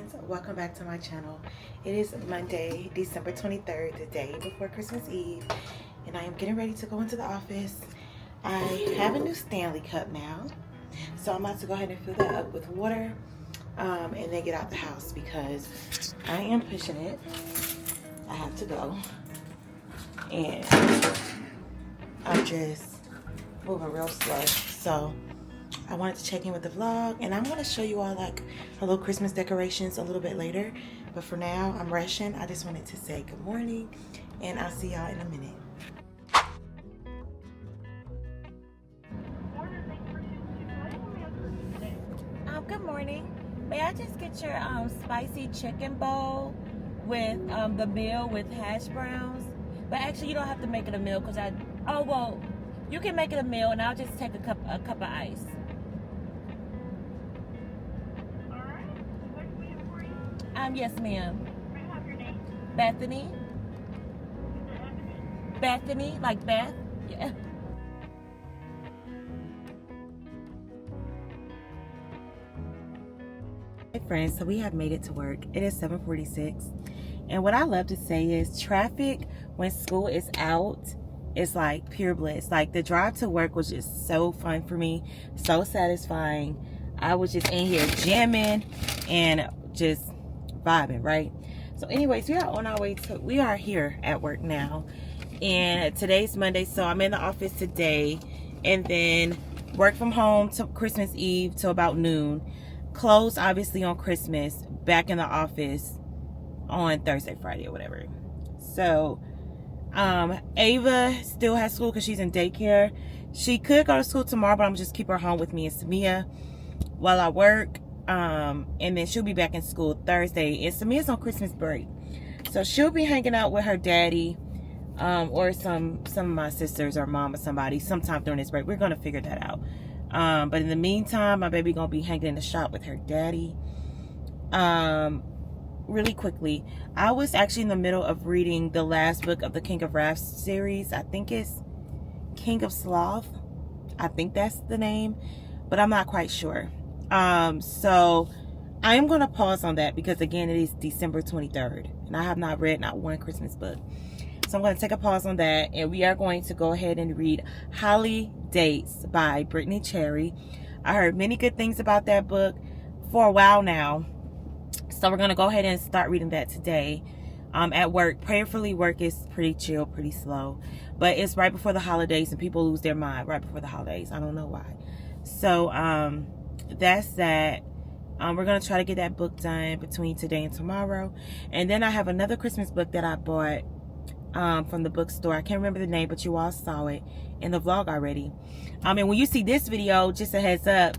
friends, welcome back to my channel. It is Monday, December 23rd, the day before Christmas Eve, and I am getting ready to go into the office. I have a new Stanley cup now, so I'm about to go ahead and fill that up with water and then get out the house because I am pushing it. I have to go, and I'm just moving real slow, so I wanted to check in with the vlog, and I'm going to show you all like our little Christmas decorations a little bit later. But for now, I'm rushing. I just wanted to say good morning, and I'll see y'all in a minute. Good morning. May I just get your spicy chicken bowl with the meal with hash browns? But actually, you don't have to make it a meal because you can make it a meal, and I'll just take a cup of ice. Yes, ma'am. May I have your name? Bethany. Bethany, like Beth? Yeah. Hey friends, so we have made it to work. It is 7:46. And what I love to say is traffic when school is out is like pure bliss. Like the drive to work was just so fun for me, so satisfying. I was just in here jamming and just vibing, right? So anyways, we are here at work now, and today's Monday, so I'm in the office today, and then work from home to Christmas Eve till about noon, closed obviously on Christmas, back in the office on Thursday, Friday, or whatever. So Ava still has school because she's in daycare. She could go to school tomorrow, but I'm just keep her home with me and Samia while I work. And then she'll be back in school Thursday, and Samia's on Christmas break, so she'll be hanging out with her daddy or some of my sisters or mom or somebody sometime during this break. We're gonna figure that out, but in the meantime, my baby gonna be hanging in the shop with her daddy. Really quickly, I was actually in the middle of reading the last book of the King of Wrath series. I think it's King of Sloth, I think that's the name, but I'm not quite sure. So I am going to pause on that because again, it is December 23rd and I have not read not one Christmas book. So I'm going to take a pause on that, and we are going to go ahead and read Holly Dates by Brittany Cherry. I heard many good things about that book for a while now. So we're going to go ahead and start reading that today at work. Prayerfully, work is pretty chill, pretty slow, but it's right before the holidays and people lose their mind right before the holidays. I don't know why. So, that's that. We're gonna try to get that book done between today and tomorrow, and then I have another Christmas book that I bought from the bookstore. I can't remember the name, but you all saw it in the vlog already. And when you see this video, just a heads up,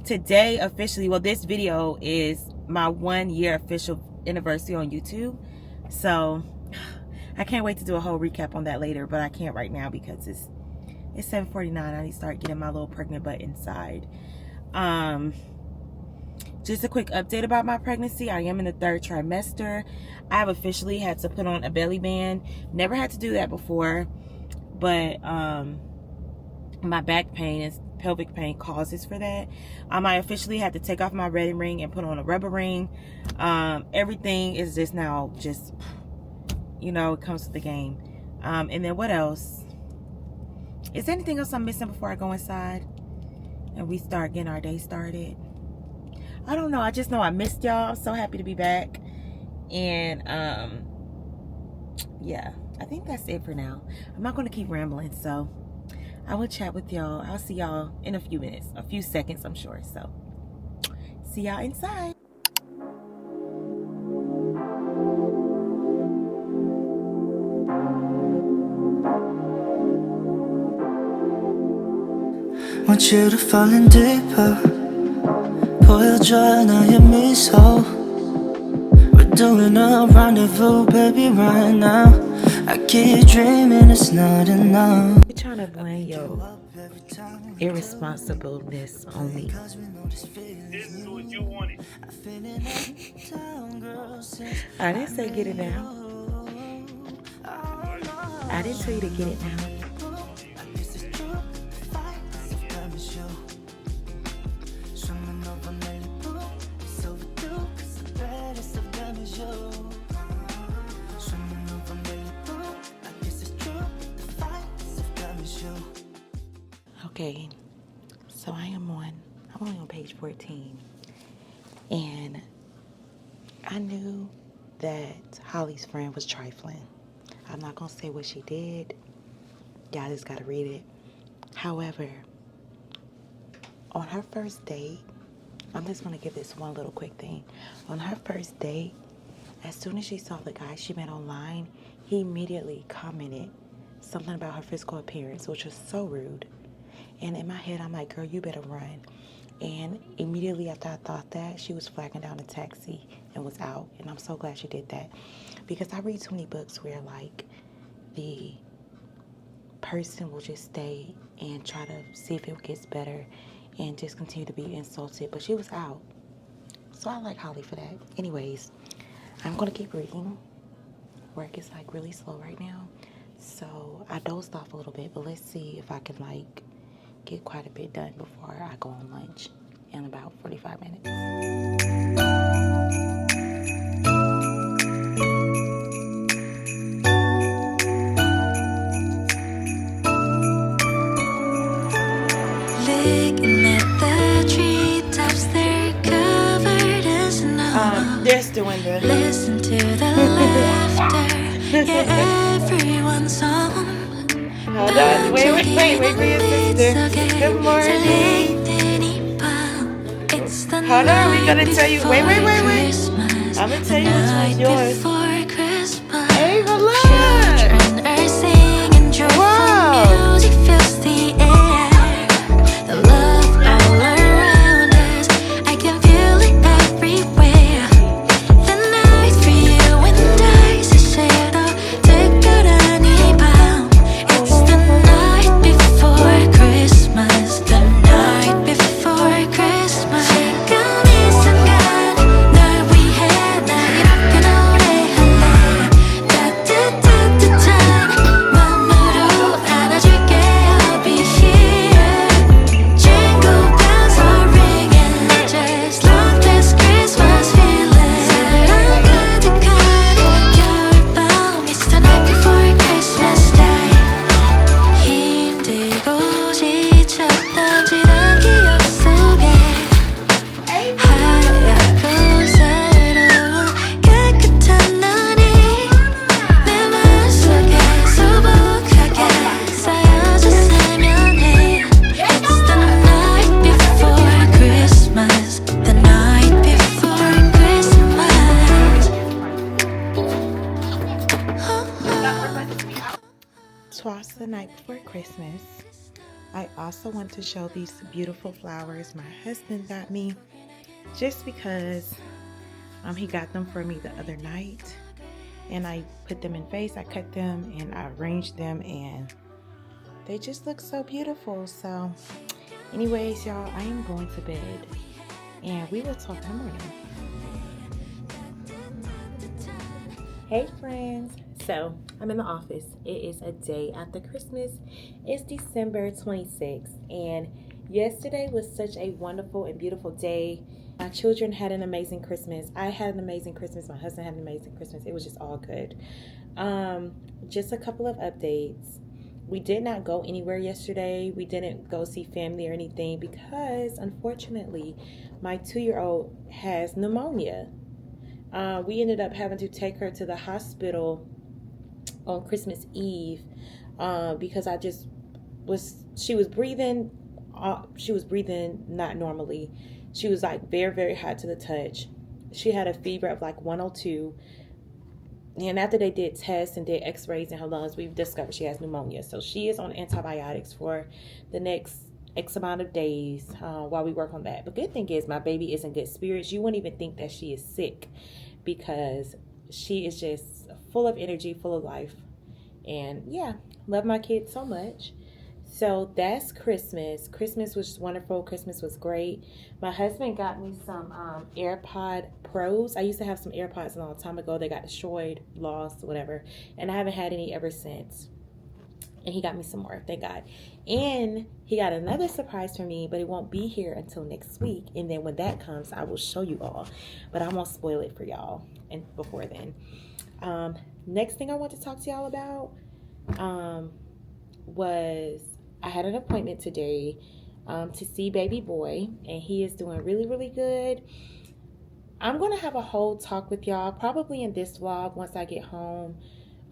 today officially, well, this video is my 1 year official anniversary on YouTube, so I can't wait to do a whole recap on that later, but I can't right now because it's 7:49. I need to start getting my little pregnant butt inside. Just a quick update about my pregnancy. I am in the 3rd trimester. I have officially had to put on a belly band. Never had to do that before, but my back pain and pelvic pain causes for that. I officially had to take off my wedding ring and put on a rubber ring. Everything is just now just, you know, it comes with the game. And then what else? Is there anything else I'm missing before I go inside and we start getting our day started? I don't know. I just know I missed y'all. I'm so happy to be back. And yeah, I think that's it for now. I'm not going to keep rambling, so I will chat with y'all. I'll see y'all in a few minutes, a few seconds, I'm sure. So see y'all inside. Want you to fall in deeper. 보여줘 나의 미소. We're doing a rendezvous, baby, right now. I keep dreaming it's not enough. You're trying to blame your irresponsibleness on me. This is what you wanted. I didn't say get it now. I didn't tell you to get it now. Okay, so I'm only on page 14. And I knew that Holly's friend was trifling. I'm not going to say what she did. Y'all just got to read it. However, on her first date, I'm just going to give this one little quick thing. On her first date, as soon as she saw the guy she met online, he immediately commented something about her physical appearance, which was so rude. And in my head, I'm like, girl, you better run. And immediately after I thought that, she was flagging down a taxi and was out. And I'm so glad she did that. Because I read too many books where, like, the person will just stay and try to see if it gets better and just continue to be insulted. But she was out. So I like Holly for that. Anyways, I'm going to keep reading. Work is, like, really slow right now. So I dozed off a little bit. But let's see if I can, like, get quite a bit done before I go on lunch in about 45 minutes. Looking at the treetops, they're covered in snow. They're still in the... Listen to the laughter, yeah, everyone's home. Hold on, wait for your sister. Good morning. Hold on, we gotta tell you. Wait. I'm gonna tell you which one's yours. Hey, look. Wow. Music fills the air. The love all around us, I can feel it everywhere. The night for you and I's a shadow. Take out any bound. It's the night before Christmas. The night before Christmas. 시간이 순간 널 위해 날 이렇게 노래할래. 따뜻한 맘으로 안아줄게. I'll be here. Jingle bells are ringing. Just like this Christmas feeling. 사랑 가득한 겨울밤. It's the night before Christmas Day. 힘들고 지쳤던 지난 기억 속에 하얗고 새로운 깨끗한 눈이 내 맘속에 수북하게 쌓여졌으면 해. It's the night before Christmas. The night before Christmas. Twas the night before Christmas. I also want to show these beautiful flowers my husband got me, just because he got them for me the other night, and I put them in vase. I cut them and I arranged them, and they just look so beautiful. So anyways, y'all, I am going to bed, and we will talk in the morning. Hey friends, so I'm in the office. It is a day after Christmas. It's December 26th, and yesterday was such a wonderful and beautiful day. My children had an amazing Christmas. I had an amazing Christmas. My husband had an amazing Christmas. It was just all good. Just a couple of updates. We did not go anywhere yesterday. We didn't go see family or anything because, unfortunately, my 2-year-old has pneumonia. We ended up having to take her to the hospital on Christmas Eve because she was breathing not normally. She was like very, very hot to the touch. She had a fever of like 102. And after they did tests and did x-rays in her lungs, we've discovered she has pneumonia. So she is on antibiotics for the next X amount of days while we work on that. But good thing is my baby is in good spirits. You wouldn't even think that she is sick because she is just full of energy, full of life. And yeah, love my kids so much. So that's Christmas. Christmas was wonderful. Christmas was great. My husband got me some AirPod Pros. I used to have some AirPods a long time ago. They got destroyed, lost, whatever. And I haven't had any ever since. And he got me some more, thank God. And he got another surprise for me, but it won't be here until next week. And then when that comes, I will show you all. But I won't spoil it for y'all and before then. Next thing I want to talk to y'all about was I had an appointment today to see baby boy, and he is doing really, really good. I'm going to have a whole talk with y'all probably in this vlog once I get home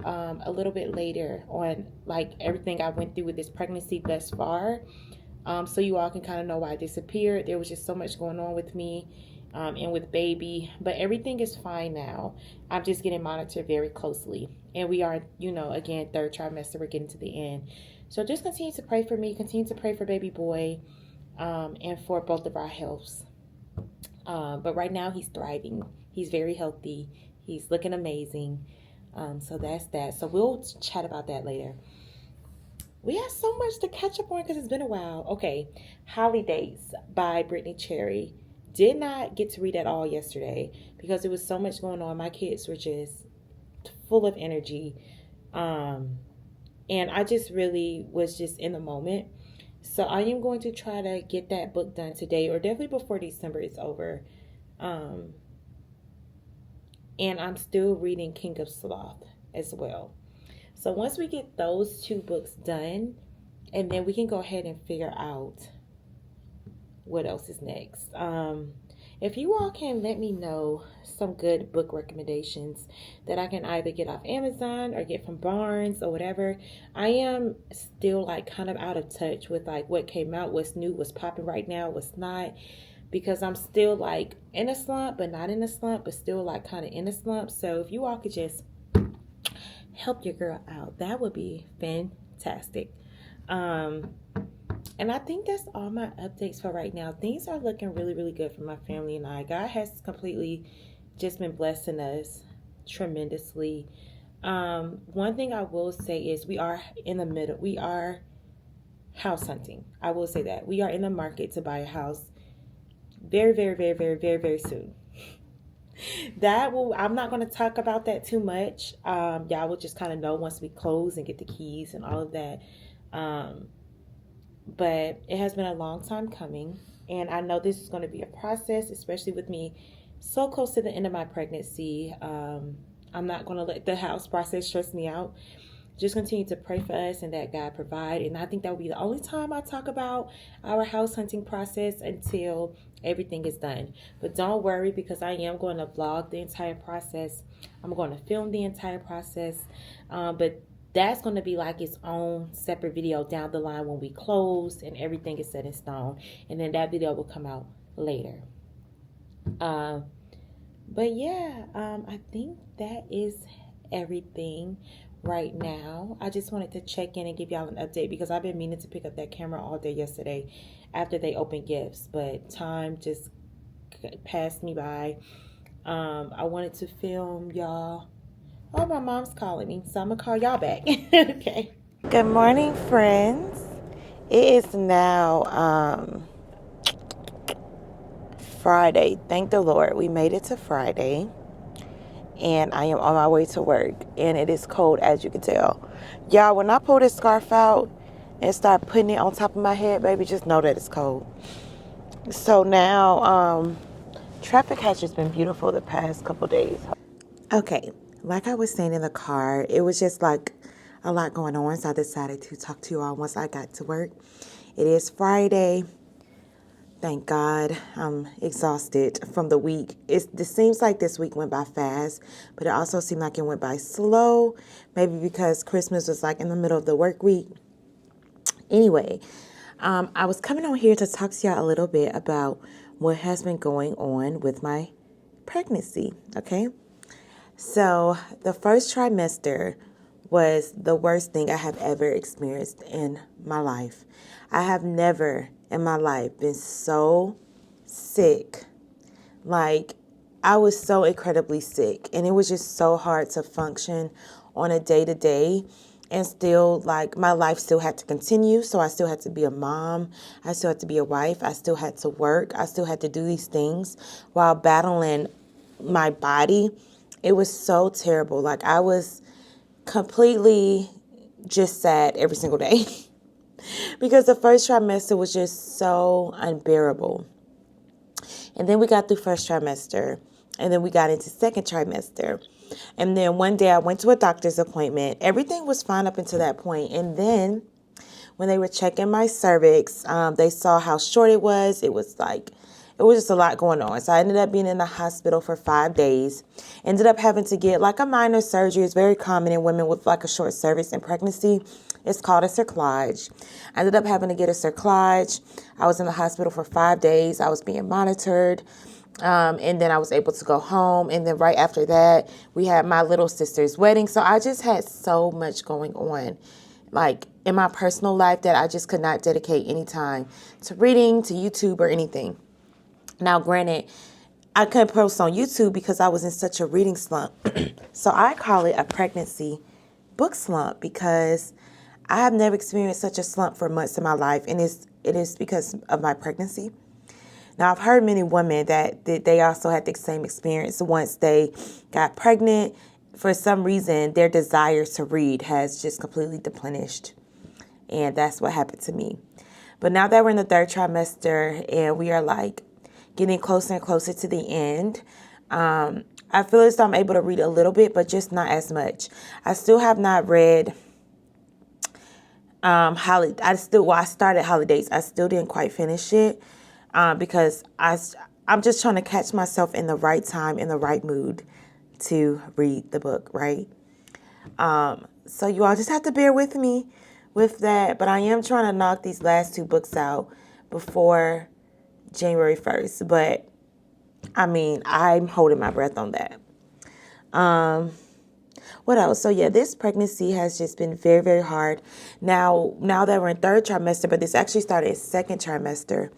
a little bit later on like everything I went through with this pregnancy thus far. So you all can kind of know why I disappeared. There was just so much going on with me and with baby, but everything is fine now. I'm just getting monitored very closely, and we are, you know, again, third trimester, we're getting to the end. So just continue to pray for me, continue to pray for baby boy, and for both of our healths. But right now he's thriving. He's very healthy. He's looking amazing. So that's that. So we'll chat about that later. We have so much to catch up on because it's been a while. Okay, Holidays by Brittany Cherry. Did not get to read at all yesterday because there was so much going on. My kids were just full of energy. And I just really was just in the moment. So I am going to try to get that book done today, or definitely before December is over. And I'm still reading King of Sloth as well. So once we get those two books done, and then we can go ahead and figure out what else is next. If you all can let me know some good book recommendations that I can either get off Amazon or get from Barnes or whatever. I am still like kind of out of touch with like what came out, what's new, what's popping right now, what's not, because I'm still like in a slump, but not in a slump, but still like kind of in a slump. So if you all could just help your girl out, that would be fantastic. And I think that's all my updates for right now. Things are looking really, really good for my family and I. God has completely just been blessing us tremendously. One thing I will say is we are in the middle. We are house hunting. I will say that. We are in the market to buy a house very, very, very, very, very, very soon. I'm not going to talk about that too much. Y'all will just kind of know once we close and get the keys and all of that. But it has been a long time coming, and I know this is going to be a process, especially with me so close to the end of my pregnancy. I'm not going to let the house process stress me out. Just continue to pray for us and that God provide. And I think that will be the only time I talk about our house hunting process until everything is done. But don't worry, because I am going to vlog the entire process. I'm going to film the entire process. But that's going to be like its own separate video down the line when we close and everything is set in stone. And then that video will come out later. But yeah, I think that is everything right now. I just wanted to check in and give y'all an update because I've been meaning to pick up that camera all day yesterday after they opened gifts. But time just passed me by. I wanted to film y'all. Oh, my mom's calling me, so I'm going to call y'all back. Okay. Good morning, friends. It is now Friday. Thank the Lord. We made it to Friday. And I am on my way to work. And it is cold, as you can tell. Y'all, when I pull this scarf out and start putting it on top of my head, baby, just know that it's cold. So now, traffic has just been beautiful the past couple days. Okay. Like I was saying in the car, it was just like a lot going on, so I decided to talk to you all once I got to work. It is Friday. Thank God. I'm exhausted from the week. It seems like this week went by fast, but it also seemed like it went by slow, maybe because Christmas was like in the middle of the work week. Anyway, I was coming on here to talk to y'all a little bit about what has been going on with my pregnancy, okay? So the first trimester was the worst thing I have ever experienced in my life. I have never in my life been so sick. Like, I was so incredibly sick, and it was just so hard to function on a day-to-day. And still, like, my life still had to continue. So I still had to be a mom. I still had to be a wife. I still had to work. I still had to do these things while battling my body. It was so terrible. Like, I was completely just sad every single day because the first trimester was just so unbearable. And then we got through first trimester, and then we got into second trimester. And then one day I went to a doctor's appointment. Everything was fine up until that point. And then when they were checking my cervix, they saw how short it was. It was just a lot going on. So I ended up being in the hospital for 5 days. Ended up having to get like a minor surgery. It's very common in women with like a short cervix in pregnancy. It's called a cerclage. I ended up having to get a cerclage. I was in the hospital for 5 days. I was being monitored. And then I was able to go home. And then right after that, we had my little sister's wedding. So I just had so much going on, like in my personal life, that I just could not dedicate any time to reading, to YouTube, or anything. Now, granted, I couldn't post on YouTube because I was in such a reading slump. So I call it a pregnancy book slump because I have never experienced such a slump for months in my life. And it is because of my pregnancy. Now, I've heard many women that they also had the same experience once they got pregnant. For some reason, their desire to read has just completely depleted. And that's what happened to me. But now that we're in the 3rd trimester and we are like getting closer and closer to the end, I feel as though I'm able to read a little bit, but just not as much. I still have not read I started Holidays. I still didn't quite finish it. Because I'm just trying to catch myself in the right time, in the right mood to read the book, right? So you all just have to bear with me with that. But I am trying to knock these last 2 books out before January 1st. But, I mean, I'm holding my breath on that. What else? So, yeah, this pregnancy has just been very, very hard. Now that we're in 3rd trimester, but this actually started 2nd trimester,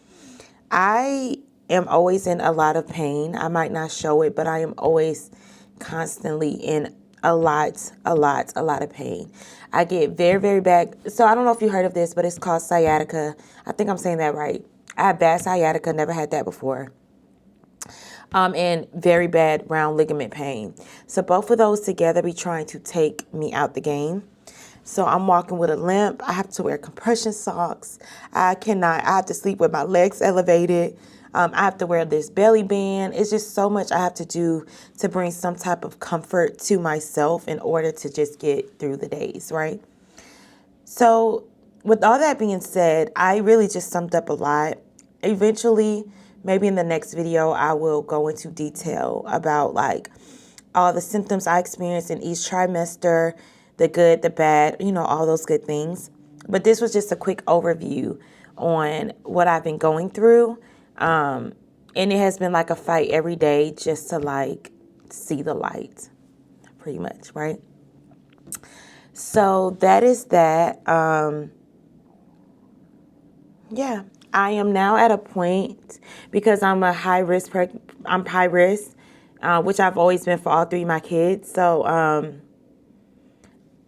I am always in a lot of pain. I might not show it, but I am always constantly in a lot of pain. I get very, very bad. So I don't know if you heard of this, but it's called sciatica. I think I'm saying that right. I have bad sciatica, never had that before. And very bad round ligament pain. So both of those together be trying to take me out the game. So I'm walking with a limp. I have to wear compression socks. I have to sleep with my legs elevated. I have to wear this belly band. It's just so much I have to do to bring some type of comfort to myself in order to just get through the days, right? So with all that being said, I really just summed up a lot. Eventually, maybe in the next video, I will go into detail about like all the symptoms I experienced in each trimester, the good, the bad, all those good things. But this was just a quick overview on what I've been going through. And it has been like a fight every day just to like see the light, pretty much, right? So that is that. Yeah, I am now at a point because I'm high risk, which I've always been for all 3 of my kids. So,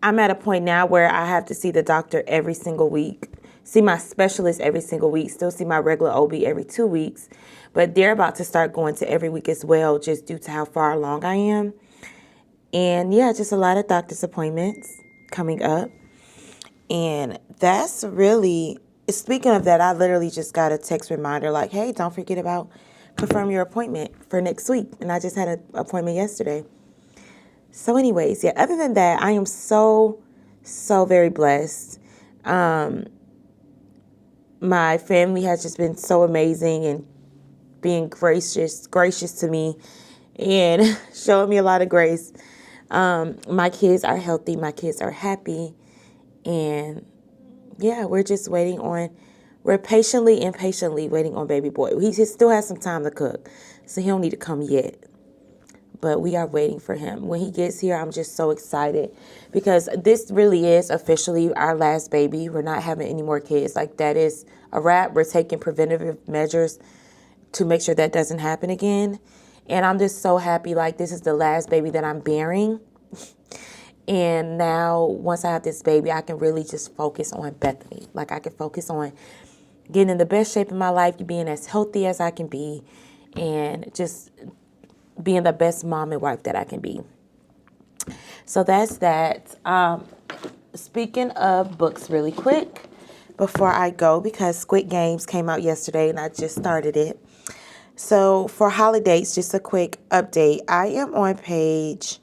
I'm at a point now where I have to see the doctor every single week, see my specialist every single week, still see my regular OB every 2 weeks. But they're about to start going to every week as well, just due to how far along I am. And yeah, just a lot of doctor's appointments coming up. And that's really, speaking of that, I literally just got a text reminder like, hey, don't forget about confirm your appointment for next week. And I just had an appointment yesterday. So anyways, yeah, other than that, I am so very blessed. My family has just been so amazing and being gracious to me and showing me a lot of grace. My kids are healthy. My kids are happy. And yeah, we're just we're patiently and impatiently waiting on baby boy. He still has some time to cook, so he don't need to come yet. But we are waiting for him. When he gets here, I'm just so excited because this really is officially our last baby. We're not having any more kids. Like, that is a wrap. We're taking preventative measures to make sure that doesn't happen again. And I'm just so happy. Like, this is the last baby that I'm bearing. And now, once I have this baby, I can really just focus on Bethany. Like, I can focus on getting in the best shape of my life, being as healthy as I can be, and just being the best mom and wife that I can be. So that's that. Speaking of books really quick, before I go, because Squid Games came out yesterday and I just started it. So for holidays, just a quick update. I am on page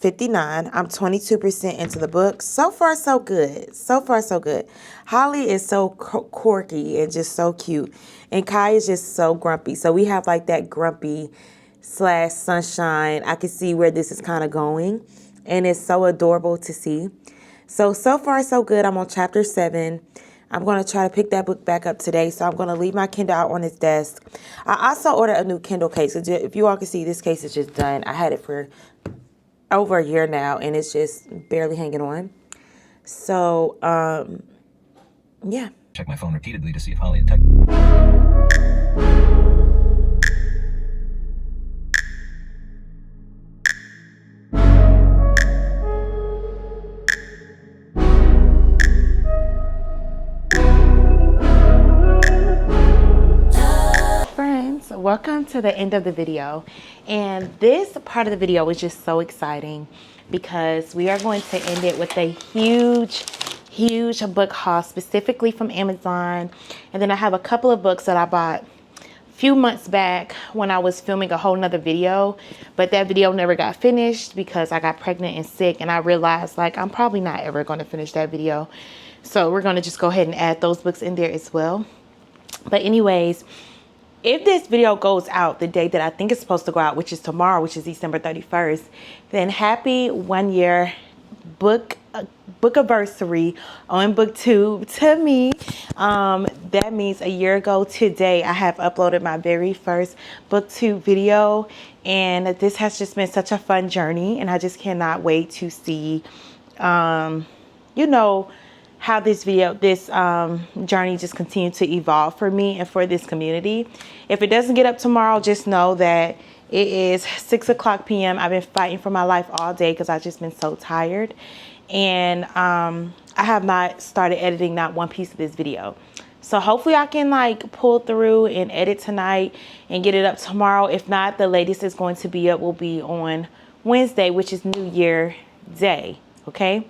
59. I'm 22% into the book. So far, so good. So far, so good. Holly is so quirky and just so cute. And Kai is just so grumpy. So we have like that grumpy / sunshine. I can see where this is kind of going. And it's so adorable to see. So far, so good. I'm on chapter 7. I'm going to try to pick that book back up today. So I'm going to leave my Kindle out on its desk. I also ordered a new Kindle case. If you all can see, this case is just done. I had it for over a year now, and it's just barely hanging on. So, yeah. Check my phone repeatedly to see if Holly had texted. Welcome to the end of the video, and this part of the video is just so exciting because we are going to end it with a huge book haul specifically from Amazon. And then I have a couple of books that I bought a few months back when I was filming a whole nother video, but that video never got finished because I got pregnant and sick, and I realized like I'm probably not ever going to finish that video, so we're going to just go ahead and add those books in there as well. But anyways, if this video goes out the day that I think it's supposed to go out, which is tomorrow, which is December 31st, then happy 1 year book anniversary on booktube to me. That means a year ago today I have uploaded my very first booktube video, and this has just been such a fun journey, and I just cannot wait to see you know, how this journey just continued to evolve for me and for this community. If it doesn't get up tomorrow, just know that it is 6:00 p.m. I've been fighting for my life all day because I've just been so tired, and I have not started editing not one piece of this video. So hopefully I can like pull through and edit tonight and get it up tomorrow. If not, the latest it's going to be up will be on Wednesday, which is New Year Day. Okay.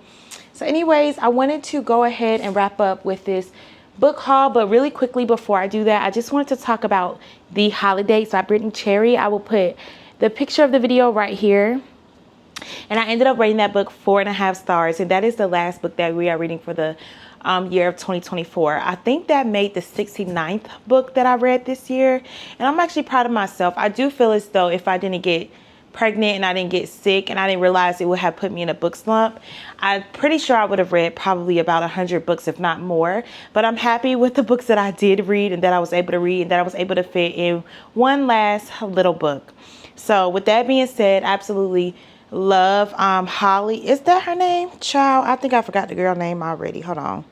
So anyways, I wanted to go ahead and wrap up with this book haul, but really quickly before I do that, I just wanted to talk about The Holidays by Brittany Cherry. I will put the picture of the video right here. And I ended up rating that book 4.5 stars, and that is the last book that we are reading for the year of 2024. I think that made the 69th book that I read this year, and I'm actually proud of myself. I do feel as though if I didn't get pregnant and I didn't get sick and I didn't realize it would have put me in a book slump, I'm pretty sure I would have read probably about 100 books, if not more. But I'm happy with the books that I did read and that I was able to read and that I was able to fit in one last little book. So with that being said, absolutely love Holly. Is that her name? Child, I think I forgot the girl name already. Hold on.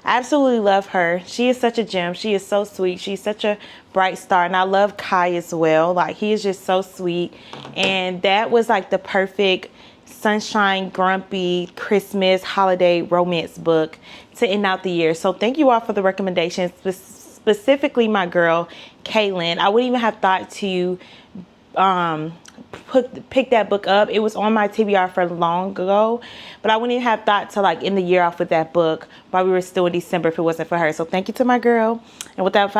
I absolutely love her. She is such a gem. She is so sweet. She's such a bright star. And I love Kai as well. Like, he is just so sweet. And that was like the perfect sunshine, grumpy, Christmas, holiday romance book to end out the year. So thank you all for the recommendations, specifically my girl, Kaylin. I wouldn't even have thought to pick that book up. It was on my TBR for long ago, but I wouldn't even have thought to like end the year off with that book while we were still in December if it wasn't for her. So thank you to my girl. And without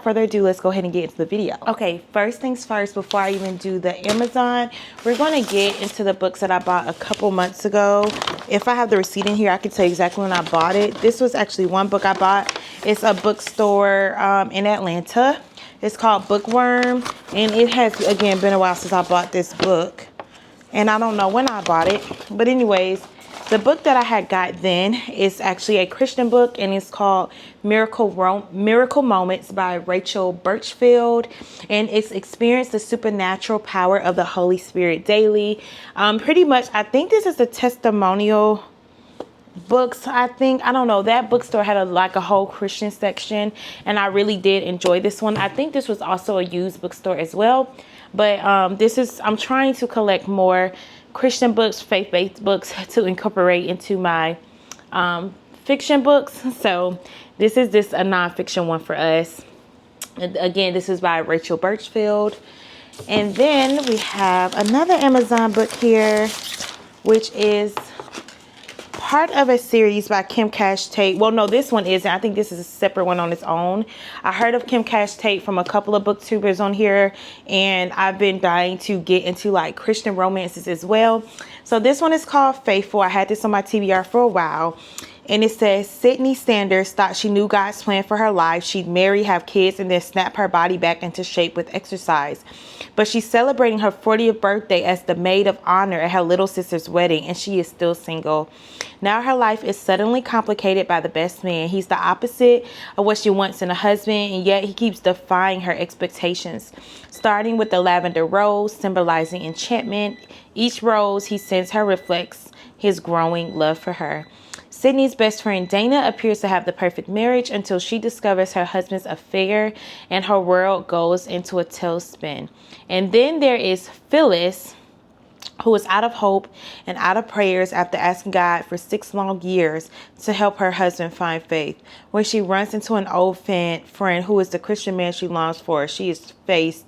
further ado, let's go ahead and get into the video. Okay, first things first, before I even do the Amazon, we're going to get into the books that I bought a couple months ago. If I have the receipt in here, I can tell you exactly when I bought it. This was actually one book I bought. It's a bookstore in Atlanta. It's called Bookworm, and it has, again, been a while since I bought this book, and I don't know when I bought it. But anyways, the book that I had got then is actually a Christian book, and it's called Miracle Moments by Rachel Birchfield, and it's Experience the Supernatural Power of the Holy Spirit Daily. Pretty much, I think this is a testimonial books. I don't know, that bookstore had a whole Christian section, and I really did enjoy this one. I think this was also a used bookstore as well, but I'm trying to collect more Christian books, faith-based books to incorporate into my fiction books. So this is just a nonfiction one for us. And again, this is by Rachel Birchfield. And then we have another Amazon book here, which is part of a series by Kim Cash Tate. Well, no, this one isn't. I think this is a separate one on its own. I heard of Kim Cash Tate from a couple of booktubers on here, and I've been dying to get into like Christian romances as well. So this one is called Faithful. I had this on my TBR for a while. And it says, Sydney Sanders thought she knew God's plan for her life. She'd marry, have kids, and then snap her body back into shape with exercise. But she's celebrating her 40th birthday as the maid of honor at her little sister's wedding, and she is still single. Now her life is suddenly complicated by the best man. He's the opposite of what she wants in a husband, and yet he keeps defying her expectations. Starting with the lavender rose, symbolizing enchantment. Each rose he sends her reflects his growing love for her. Sydney's best friend Dana appears to have the perfect marriage until she discovers her husband's affair and her world goes into a tailspin. And then there is Phyllis, who is out of hope and out of prayers after asking God for 6 long years to help her husband find faith. When she runs into an old friend who is the Christian man she longs for, she is faced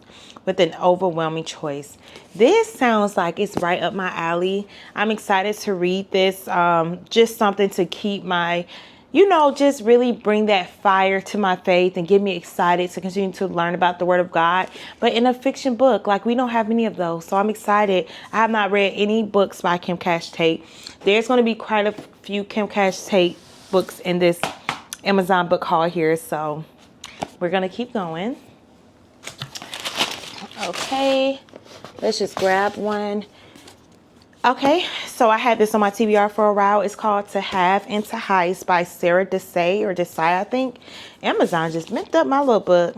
with an overwhelming choice. This sounds like it's right up my alley. I'm excited to read this. Just something to keep my, just really bring that fire to my faith and get me excited to continue to learn about the Word of God. But in a fiction book, like we don't have many of those. So I'm excited. I have not read any books by Kim Cash Tate. There's going to be quite a few Kim Cash Tate books in this Amazon book haul here. So we're going to keep going. Okay, let's just grab one. Okay, so I had this on my TBR for a while. It's called To Have and to Heist by Sarah Desai, I think. Amazon just mint up my little book.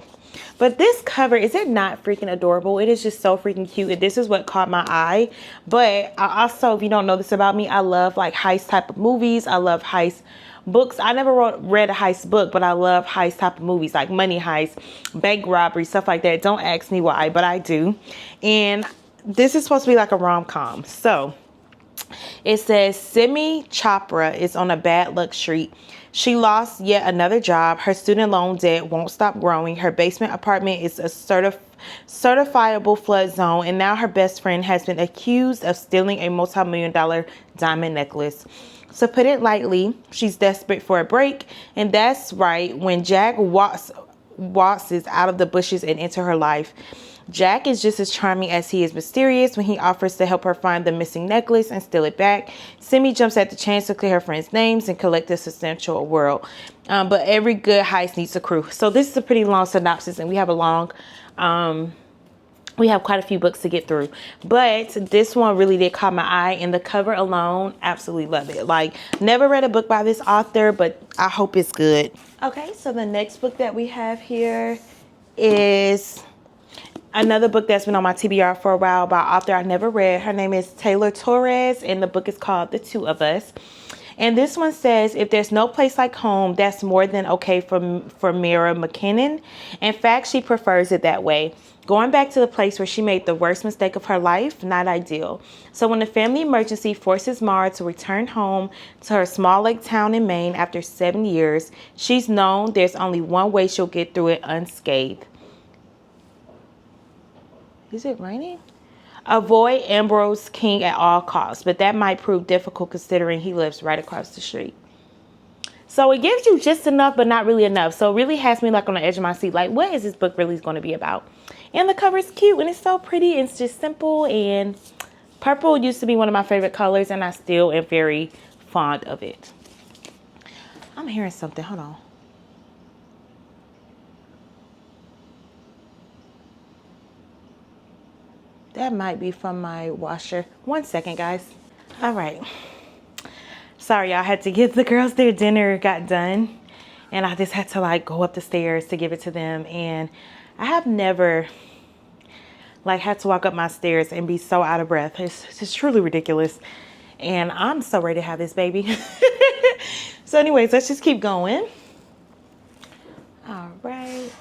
But this cover, is it not freaking adorable? It is just so freaking cute. And this is what caught my eye. But I also, if you don't know this about me, I love like heist type of movies. I love heist books. I never read a heist book, but I love heist type of movies like money heist, bank robbery, stuff like that. Don't ask me why, but I do. And this is supposed to be like a rom-com. So it says Simi Chopra is on a bad luck streak. She lost yet another job. Her student loan debt won't stop growing. Her basement apartment is a certifiable flood zone. And now her best friend has been accused of stealing a multi-million-dollar diamond necklace. To put it lightly, she's desperate for a break. And that's right when Jack waltzes out of the bushes and into her life. Jack is just as charming as he is mysterious. When he offers to help her find the missing necklace and steal it back, Simi jumps at the chance to clear her friends' names and collect the substantial world. But every good heist needs a crew. So this is a pretty long synopsis, and we have we have quite a few books to get through. But this one really did caught my eye, and the cover alone, absolutely love it. Like, never read a book by this author, but I hope it's good. Okay, so the next book that we have here is another book that's been on my TBR for a while by author I never read. Her name is Taylor Torres, and the book is called The Two of Us. And this one says, if there's no place like home, that's more than okay for Mira McKinnon. In fact, she prefers it that way. Going back to the place where she made the worst mistake of her life, not ideal. So when a family emergency forces Mara to return home to her small lake town in Maine after 7 years, she's known there's only one way she'll get through it unscathed. Is it raining? Avoid Ambrose King at all costs, but that might prove difficult considering he lives right across the street. So it gives you just enough, but not really enough. So it really has me like on the edge of my seat. Like, what is this book really going to be about? And the cover is cute and it's so pretty. It's just simple, and purple used to be one of my favorite colors, and I still am very fond of it. I'm hearing something. Hold on. That might be from my washer. 1 second, guys. All right. Sorry, y'all. Had to give the girls their dinner got done. And I just had to like go up the stairs to give it to them. And I have never like had to walk up my stairs and be so out of breath. It's just truly ridiculous. And I'm so ready to have this baby. So anyways, let's just keep going. All right.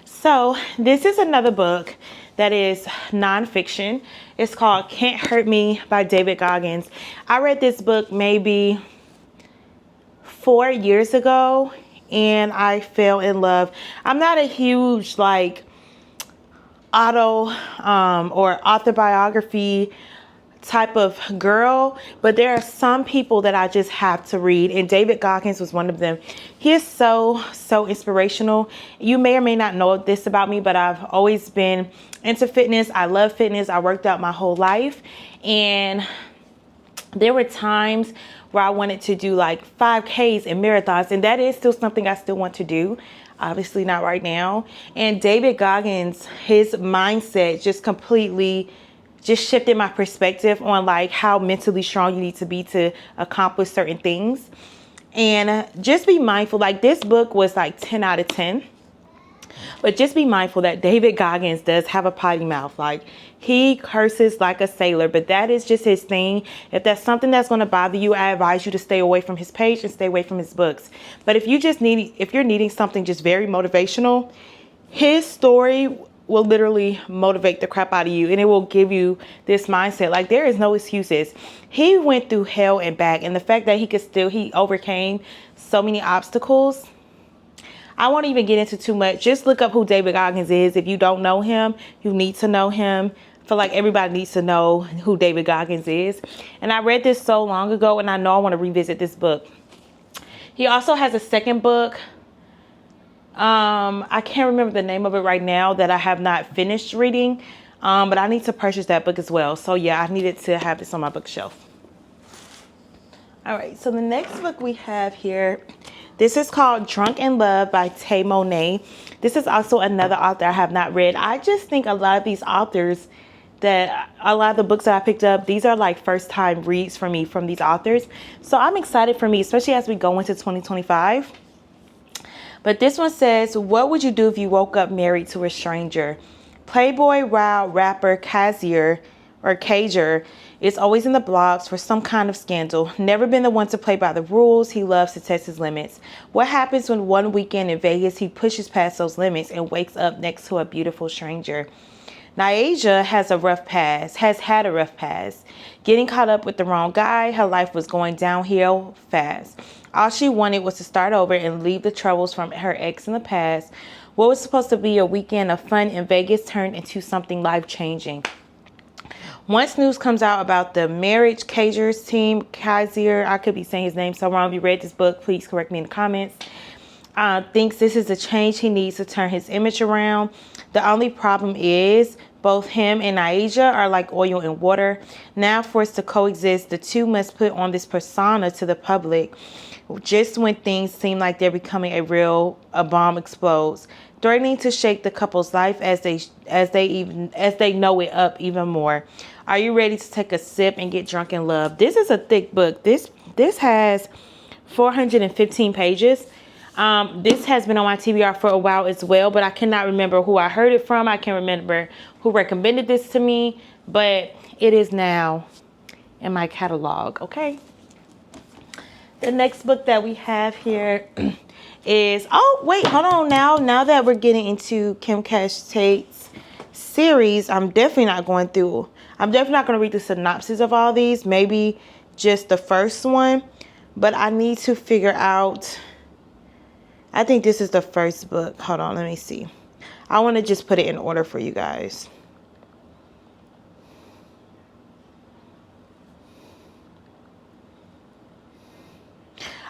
So this is another book that is nonfiction. It's called Cant Hurt Me by David Goggins. I read this book maybe 4 years ago, and I fell in love. I'm not a huge like auto or autobiography type of girl, but there are some people that I just have to read, and David Goggins was one of them. He is so inspirational. You may or may not know this about me, but I've always been into fitness. I love fitness. I worked out my whole life, and there were times where I wanted to do like 5Ks and marathons, and that is still something I still want to do. Obviously not right now. And David Goggins, his mindset just completely just shifted my perspective on like how mentally strong you need to be to accomplish certain things. And just be mindful, like this book was like 10 out of 10. But just be mindful that David Goggins does have a potty mouth. Like, he curses like a sailor, but that is just his thing. If that's something that's going to bother you, I advise you to stay away from his page and stay away from his books. But if you're needing something just very motivational, his story will literally motivate the crap out of you, and it will give you this mindset. Like, there is no excuses. He went through hell and back, and the fact that he overcame so many obstacles. I won't even get into too much. Just look up who David Goggins is. If you don't know him, you need to know him. I feel like everybody needs to know who David Goggins is. And I read this so long ago, and I know I want to revisit this book. He also has a second book. I can't remember the name of it right now, that I have not finished reading. But I need to purchase that book as well. So yeah, I needed to have this on my bookshelf. All right, so the next book we have here, this is called Drunk in Love by Tay Monet. This is also another author I have not read. I just think a lot of these authors, that a lot of the books that I picked up, these are like first time reads for me from these authors. So I'm excited for me, especially as we go into 2025. But this one says, what would you do if you woke up married to a stranger? Playboy rapper Kazier is always in the blogs for some kind of scandal. Never been the one to play by the rules. He loves to test his limits. What happens when one weekend in Vegas he pushes past those limits and wakes up next to a beautiful stranger? Nightingale has had a rough past. Getting caught up with the wrong guy, her life was going downhill fast. All she wanted was to start over and leave the troubles from her ex in the past. What was supposed to be a weekend of fun in Vegas turned into something life-changing. Once news comes out about the marriage, Kazier's team, I could be saying his name so wrong. If you read this book, please correct me in the comments. Thinks this is a change he needs to turn his image around. The only problem is both him and Nightingale are like oil and water. Now forced to coexist, the two must put on this persona to the public. Just when things seem like they're becoming a bomb explodes, threatening to shake the couple's life as they know it up even more. Are you ready to take a sip and get drunk in love? This is a thick book. This has 415 pages. This has been on my TBR for a while as well, but I cannot remember who I heard it from. I can't remember who recommended this to me, but it is now in my catalog, okay? The next book that we have here is, oh, wait, hold on now. Now that we're getting into Kim Cash Tate's series, I'm definitely not going to read the synopsis of all these, maybe just the first one, but I need to figure out, I think this is the first book. Hold on, let me see. I want to just put it in order for you guys.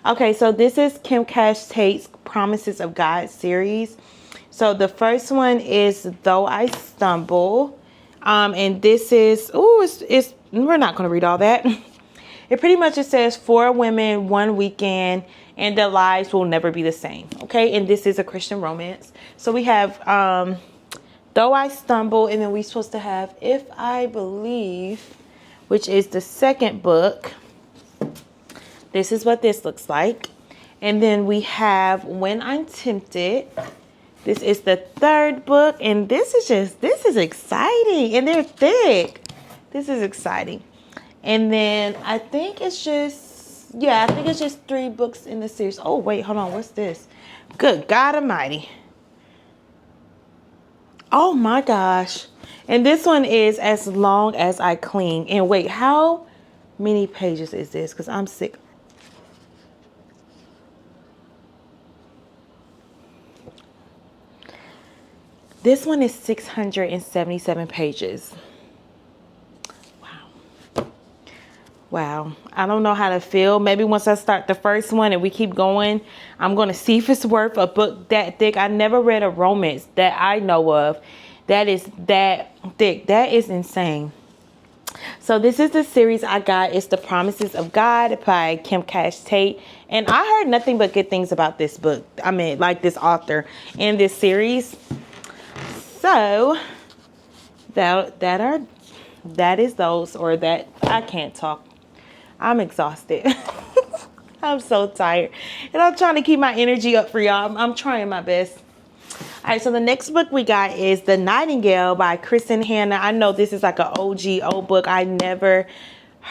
Okay, so this is Kim Cash Tate's Promises of God series. So the first one is Though I Stumble. And this is, we're not going to read all that. It pretty much just says 4 women, 1 weekend, and their lives will never be the same. Okay, and this is a Christian romance. So we have Though I Stumble, and then we're supposed to have If I Believe, which is the second book. This is what this looks like. And then we have When I'm Tempted. This is the third book. And this is exciting. And they're thick. This is exciting. And then I think it's just 3 books in the series. Oh, wait, hold on. What's this? Good God Almighty. Oh my gosh. And this one is As Long as I Cling. And wait, how many pages is this? Because I'm sick. This one is 677 pages. Wow. Wow. I don't know how to feel. Maybe once I start the first one and we keep going, I'm going to see if it's worth a book that thick. I never read a romance that I know of that is that thick. That is insane. So this is the series I got. It's The Promises of God by Kim Cash Tate. And I heard nothing but good things about this book. I mean, like this author in this series. So that is those, or that I can't talk. I'm exhausted. I'm so tired. And I'm trying to keep my energy up for y'all. I'm trying my best. All right, so the next book we got is The Nightingale by Kristen Hanna. I know this is like an OG old book. I never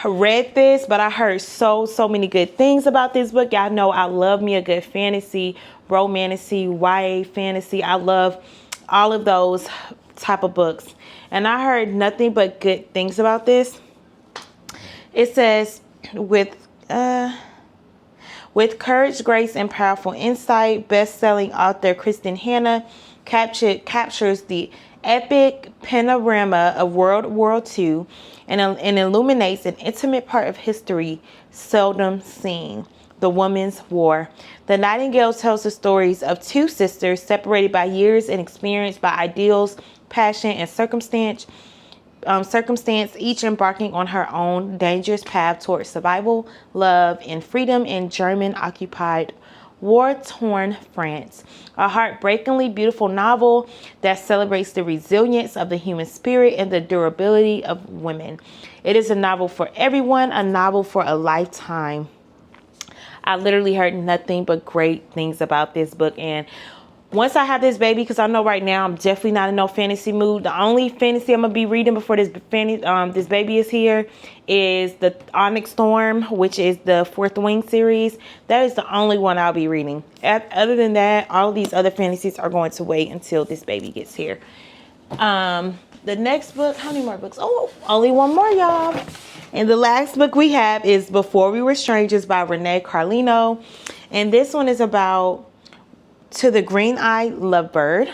read this, but I heard so many good things about this book. Y'all know I love me a good fantasy, romantasy, YA fantasy. I love all of those type of books. And I heard nothing but good things about this. It says, with courage, grace, and powerful insight, best-selling author Kristen Hanna captures the epic panorama of World War II and illuminates an intimate part of history seldom seen: the Women's War. The Nightingale tells the stories of two sisters separated by years and experienced by ideals, passion, and circumstance, each embarking on her own dangerous path towards survival, love, and freedom in German-occupied, war-torn France. A heartbreakingly beautiful novel that celebrates the resilience of the human spirit and the durability of women. It is a novel for everyone, a novel for a lifetime. I literally heard nothing but great things about this book, and once I have this baby, because I know right now I'm definitely not in no fantasy mood. The only fantasy I'm gonna be reading before this baby is here is the Onyx Storm, which is the Fourth Wing series. That is the only one I'll be reading. Other than that, all of these other fantasies are going to wait until this baby gets here. The next book, how many more books? Oh, only one more, y'all. And the last book we have is Before We Were Strangers by Renee Carlino. And this one is about To the Green-Eyed Lovebird.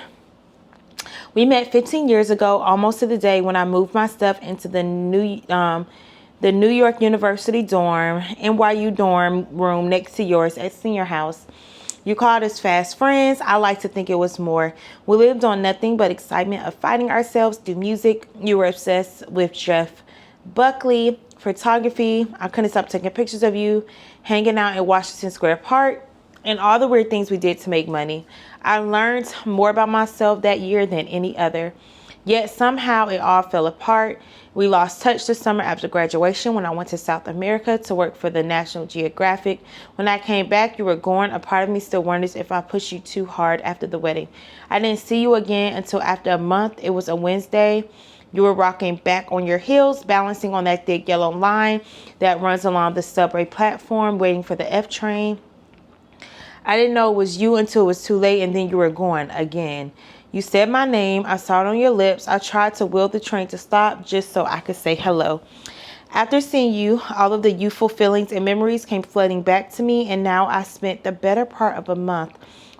We met 15 years ago, almost to the day when I moved my stuff into the New York University dorm, NYU dorm room next to yours at Senior House. You called us fast friends. I like to think it was more. We lived on nothing but excitement of fighting ourselves through music. You were obsessed with Jeff Buckley, photography. I couldn't stop taking pictures of you, hanging out in Washington Square Park, and all the weird things we did to make money. I learned more about myself that year than any other. Yet somehow it all fell apart. We lost touch the summer after graduation when I went to South America to work for the National Geographic. When I came back, you were gone. A part of me still wonders if I pushed you too hard after the wedding. I didn't see you again until after a month. It was a Wednesday. You were rocking back on your heels, balancing on that thick yellow line that runs along the subway platform, waiting for the F train. I didn't know it was you until it was too late, and then you were gone again. You said my name. I saw it on your lips. I tried to will the train to stop just so I could say hello. After seeing you, all of the youthful feelings and memories came flooding back to me, and now I spent the better part of a month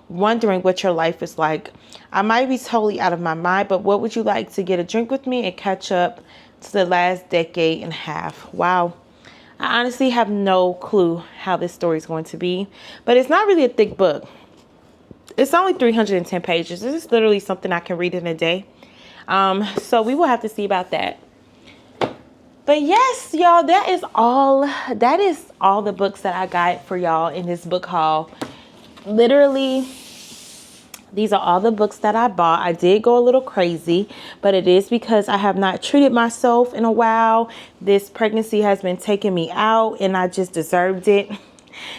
wondering what your life is like. I might be totally out of my mind, but what would you like to get a drink with me and catch up to the last decade and a half? Wow. I honestly have no clue how this story is going to be, but it's not really a thick book. It's only 310 pages. This is literally something I can read in a day. So we will have to see about that. But yes, y'all, that is all the books that I got for y'all in this book haul. Literally, these are all the books that I bought. I did go a little crazy, but it is because I have not treated myself in a while. This pregnancy has been taking me out, and I just deserved it.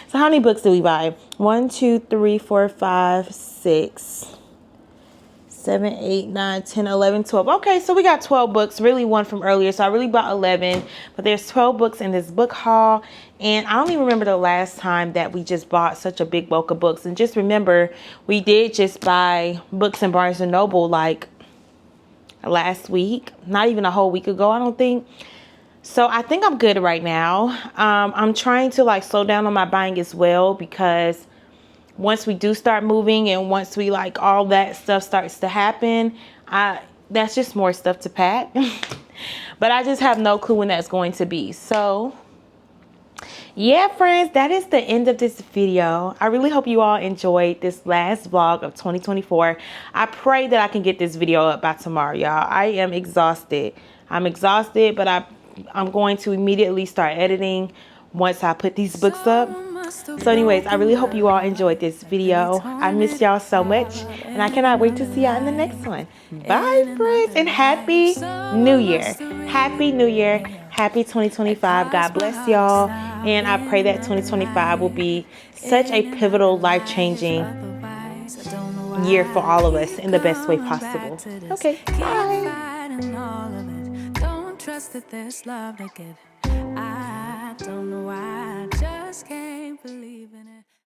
So how many books did we buy? 1, 2, 3, 4, 5, 6, 7, 8, 9, 10, 11, 12. Okay, so we got 12 books, really one from earlier. So I really bought 11, but there's 12 books in this book haul. And I don't even remember the last time that we just bought such a big bulk of books. And just remember, we did just buy books in Barnes & Noble like last week, not even a whole week ago, I don't think. So I think I'm good right now. I'm trying to like slow down on my buying as well, because once we do start moving and once we like all that stuff starts to happen, that's just more stuff to pack. But I just have no clue when that's going to be. So Yeah, friends, that is the end of this video. I really hope you all enjoyed this last vlog of 2024. I pray that I can get this video up by tomorrow, y'all. I am exhausted. I'm exhausted, but I'm going to immediately start editing once I put these books up. So anyways, I really hope you all enjoyed this video. I miss y'all so much, and I cannot wait to see y'all in the next one. Bye, friends, and Happy New Year. Happy New Year. Happy 2025. God bless y'all. And I pray that 2025 will be such a pivotal, life-changing year for all of us in the best way possible. Okay, bye. Don't trust that there's love to give. I don't know why, I just can't believe in it.